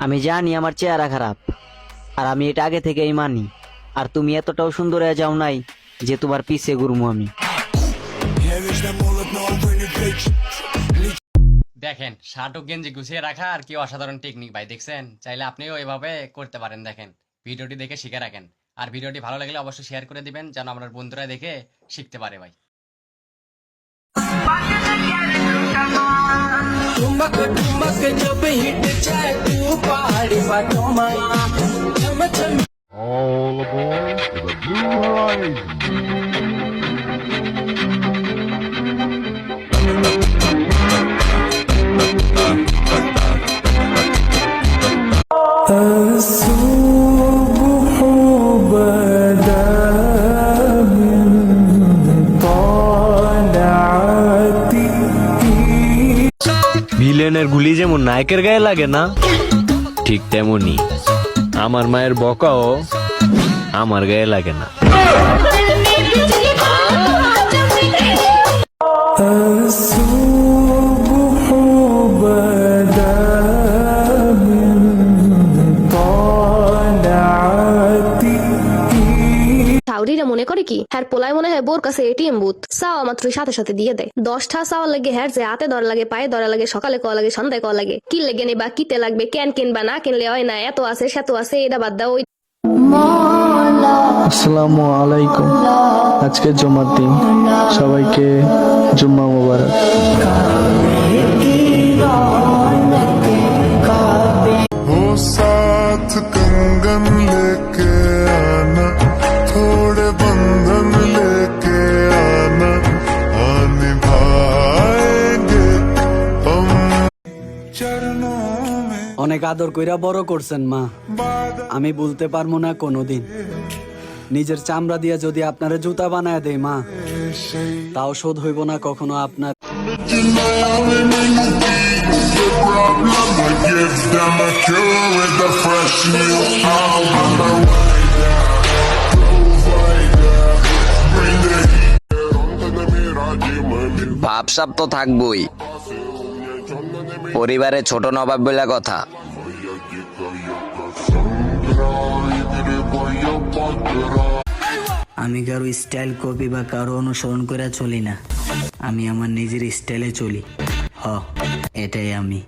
আমি জানি আমার চেহারা খারাপ, আর আমি এটা আগে থেকেই মানি। আর তুমি এতটাও সুন্দর হয়ে যাও নাই যে তোমার পিছে ঘুরবো আমি। দেখেন শার্ট ও গেঞ্জি গুছিয়ে রাখা আর কি অসাধারণ টেকনিক ভাই, দেখছেন? চাইলে আপনিও এভাবে করতে পারেন। দেখেন, ভিডিওটি দেখে শিখে রাখেন। আর ভিডিওটি ভালো লাগলে অবশ্যই শেয়ার করে দিবেন, যেন আমার বন্ধুরা দেখে শিখতে পারে ভাই। ठुमक ठुमक जब हिट जाए तू पहाड़ी बाटों में चम चम All aboard to the Blue Horizon. الصبح بدا من طلعته ভিলেনের গুলি যেমন নায়কের গায়ে লাগে না, ঠিক তেমনি আমার মায়ের বকাও আমার গায়ে লাগে না। الصبح بدا من طلعته সাউরিরা মনে করে কি হ্যার পোলায় মনে হয় বোর কাছে এটিএম বুথ, চাওয়া মাত্রই সাথে সাথে দিয়ে দেয়। 10টা চাওয়া লাগে হ্যার যে হাতে ধরা লাগে, পায়ে ধরা লাগে, সকালে কওয়া লাগে, সন্ধ্যায় কওয়া লাগে। কি লেগে নেবা, কিতে লাগবে, কেন কিনবা, না কিনলে হয় না, এত আছে সেত আছে, এটা বাদ দাও। আসসালামু আলাইকুম। আজকে জুমার দিন, সবাইকে জুম্মা মোবারক। हो साथ कंगन लेके आना, थोड़े बंधन लेके आना, निभाएंगे हम चरणों में অনেক আদর কইরা বড় করছেন মা, আমি ভুলতে পারবো না কোনোদিন। নিজের চামড়া দিয়ে যদি আপনারা জুতা বানায় দেয় মা, তাও শোধ হইব না কখনো আপনার। I give them a cure with a fresh new album. ভাবসাব তো থাকবই, পরিবারে ছোট নবাব বলে কথা। আমি কারো স্টাইল কপি বা কারো অনুসরণ করে চলি না, আমি আমার নিজের স্টাইলে চলি। হ, এটাই আমি।